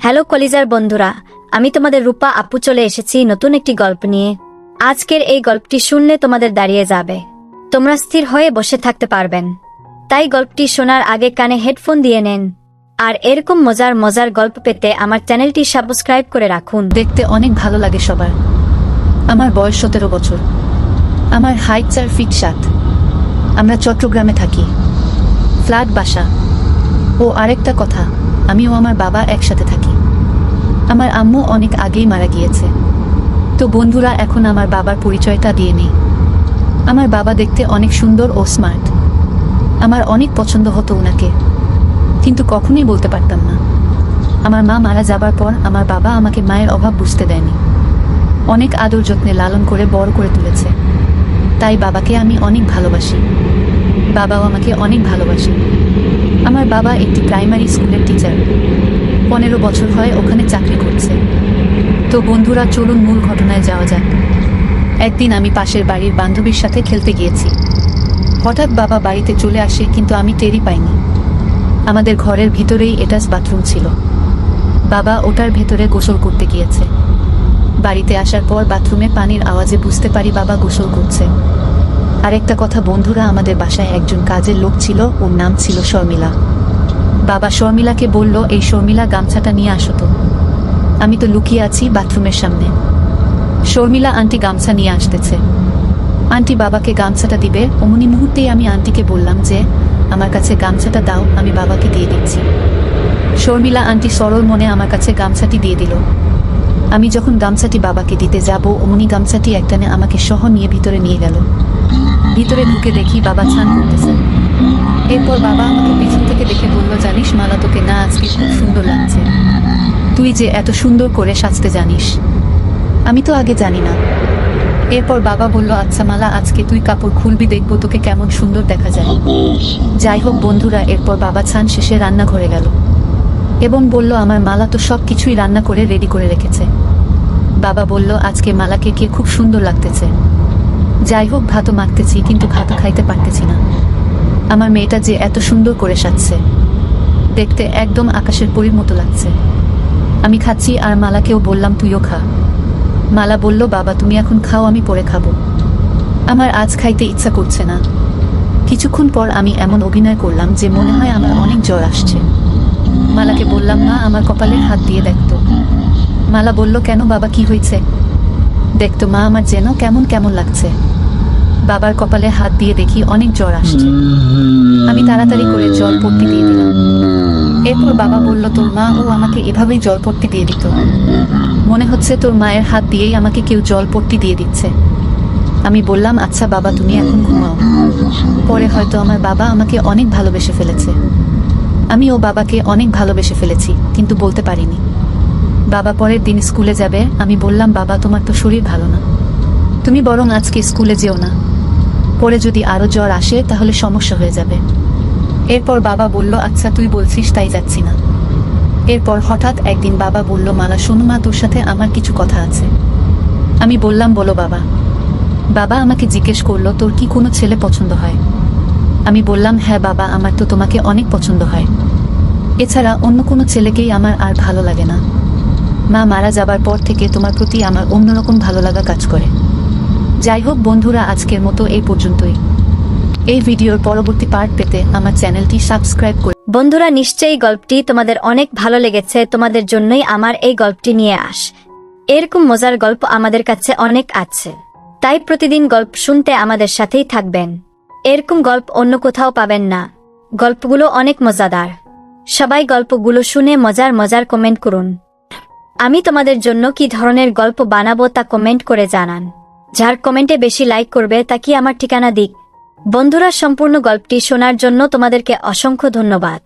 Hello কলিজার বন্ধুরা, আমি তোমাদের রূপা আপু চলে এসেছি নতুন একটি গল্প নিয়ে। আজকের এই গল্পটি শুনলে তোমাদের দাঁড়িয়ে যাবে, তোমরা স্থির হয়ে বসে থাকতে পারবেন। তাই গল্পটি শোনার আগে কানে হেডফোন দিয়ে নেন। আর এরকম মজার মজার গল্প পেতে আমার চ্যানেলটি সাবস্ক্রাইব করে রাখুন। দেখতে অনেক ভালো লাগে সবার। আমার বয়স 17 বছর। আমার হাইট 4 ফিট 7। আমরা চট্টগ্রামে থাকি, ফ্ল্যাট বাসা। ও আরেকটা কথা, আমি ও আমার বাবা একসাথে থাকি। আমার আম্মু অনেক আগেই মারা গিয়েছে। তো বন্ধুরা, এখন আমার বাবার পরিচয়টা দিয়ে নেই। আমার বাবা দেখতে অনেক সুন্দর ও স্মার্ট। আমার অনেক পছন্দ হতো ওনাকে, কিন্তু কখনোই বলতে পারতাম না। আমার মা মারা যাবার পর আমার বাবা আমাকে মায়ের অভাব বুঝতে দেয়নি। অনেক আদর যত্নে লালন করে বড় করে তুলেছে। তাই বাবাকে আমি অনেক ভালোবাসি, বাবাও আমাকে অনেক ভালোবাসে। আমার বাবা একটি প্রাইমারি স্কুলের টিচার। 15 বছর হয় ওখানে চাকরি করছে। তো বন্ধুরা, চলুন মূল ঘটনায় যাওয়া যাক। একদিন আমি পাশের বাড়ির বান্ধবীর সাথে খেলতে গিয়েছি। হঠাৎ বাবা বাড়িতে চলে আসে, কিন্তু আমি টেরই পাইনি। আমাদের ঘরের ভিতরেই অ্যাটাচ বাথরুম ছিল। বাবা ওটার ভেতরে গোসল করতে গিয়েছে। বাড়িতে আসার পর বাথরুমে পানির আওয়াজে বুঝতে পারি বাবা গোসল করছে। আরেকটা কথা বন্ধুরা, আমাদের বাসায় একজন কাজের লোক ছিল, ওর নাম ছিল শর্মিলা। বাবা শর্মিলাকে বলল, এই শর্মিলা, গামছাটা নিয়ে আসো তো। আমি তো লুকিয়ে আছি বাথরুমের সামনে। শর্মিলা আন্টি গামছা নিয়ে আসতেছে। আন্টি বাবাকে গামছাটা দিবে, অমনি মুহূর্তেই আমি আন্টিকে বললাম যে আমার কাছে গামছাটা দাও, আমি বাবাকে দিয়ে দিচ্ছি। শর্মিলা আন্টি সরল মনে আমার কাছে গামছাটি দিয়ে দিল। আমি যখন গামছাটি বাবাকে দিতে যাব, অমনি গামছাটি একটানে আমাকে সহ নিয়ে ভিতরে নিয়ে গেল। ভিতরে ঢুকে দেখি বাবা স্নান করতেছে। এরপর বাবা আমাকে পিছন থেকে দেখে বলল, জানিস মালা, তোকে না আজকে খুব সুন্দর লাগছে। তুই যে এত সুন্দর করে সাজতে জানিস, আমি তো আগে জানি না। এরপর বাবা বলল, আচ্ছা মালা, আজকে তুই কাপড় খুলবি, দেখবো তোকে কেমন সুন্দর দেখা যায়। যাই হোক বন্ধুরা, এরপর বাবা স্নান শেষে রান্নাঘরে গেল এবং বলল, আমার মালা তো সব কিছুই রান্না করে রেডি করে রেখেছে। বাবা বলল, আজকে মালাকে কে খুব সুন্দর লাগতেছে। যাই হোক, ভাতও মাখতেছি, কিন্তু ভাতও খাইতে পারতেছি না। আমার মেয়েটা যে এত সুন্দর করে সাজছে, দেখতে একদম আকাশের পরীর মতো লাগছে। আমি খাচ্ছি আর মালাকেও বললাম, তুইও খা। মালা বলল, বাবা তুমি এখন খাও, আমি পরে খাবো। আমার আজ খাইতে ইচ্ছা করছে না। কিছুক্ষণ পর আমি এমন অভিনয় করলাম যে মনে হয় আমার অনেক জ্বর আসছে। মালাকে বললাম, মা আমার কপালে হাত দিয়ে দেখতো। মালা বলল, কেন বাবা, কি হয়েছে? দেখতো মা, আমার যেন কেমন কেমন লাগছে। বাবার কপালে হাত দিয়ে দেখি অনেক জ্বর আসছে। আমি তাড়াতাড়ি করে জলপট্টি দিয়ে দিলাম। এরপর বাবা বলল, তোর মা ও আমাকে এভাবেই জলপট্টি দিয়ে দিত। মনে হচ্ছে তোর মায়ের হাত দিয়েই আমাকে কেউ জলপট্টি দিয়ে দিচ্ছে। আমি বললাম, আচ্ছা বাবা, তুমি এখন ঘুমাও। পরে হয়তো আমার বাবা আমাকে অনেক ভালোবেসে ফেলেছে। আমি ও বাবাকে অনেক ভালোবেসে ফেলেছি, কিন্তু বলতে পারিনি। বাবা পরের দিন স্কুলে যাবে। আমি বললাম, বাবা তোমার তো শরীর ভালো না, তুমি বরং আজকে স্কুলে যেও না। পরে যদি আরো জ্বর আসে তাহলে সমস্যা হয়ে যাবে। এরপর বাবা বলল, আচ্ছা তুই বলছিস তাই যাচ্ছি না। এরপর হঠাৎ একদিন বাবা বলল, মালা শোনো মা, তোর সাথে আমার কিছু কথা আছে। আমি বললাম, বলো বাবা। বাবা আমাকে জিজ্ঞেস করলো, তোর কি কোনো ছেলে পছন্দ হয়? আমি বললাম, হ্যাঁ বাবা, আমার তো তোমাকে অনেক পছন্দ হয়। এছাড়া অন্য কোনো ছেলেকেই আমার আর ভালো লাগে না। মা মারা যাবার পর থেকে তোমার প্রতি আমার অন্যরকম ভালো লাগা কাজ করে। যাই হোক বন্ধুরা, আজকের মতো এই পর্যন্তই। এই ভিডিওর পরবর্তী পার্ট পেতে আমার চ্যানেলটি সাবস্ক্রাইব করে। বন্ধুরা, নিশ্চয়ই গল্পটি তোমাদের অনেক ভালো লেগেছে। তোমাদের জন্যই আমার এই গল্পটি নিয়ে এরকম মজার গল্প আমাদের কাছে অনেক আছে। তাই প্রতিদিন গল্প শুনতে আমাদের সাথেই থাকবেন। এরকম গল্প অন্য কোথাও পাবেন না। গল্পগুলো অনেক মজাদার। সবাই গল্পগুলো শুনে মজার মজার কমেন্ট করুন। আমি তোমাদের জন্য কি ধরনের গল্প বানাবো তা কমেন্ট করে জানান। যার কমেন্টে বেশি লাইক করবে তাকে আমার ঠিকানা দিক। বন্ধুরা, সম্পূর্ণ গল্পটি শোনার জন্য তোমাদেরকে অসংখ্য ধন্যবাদ।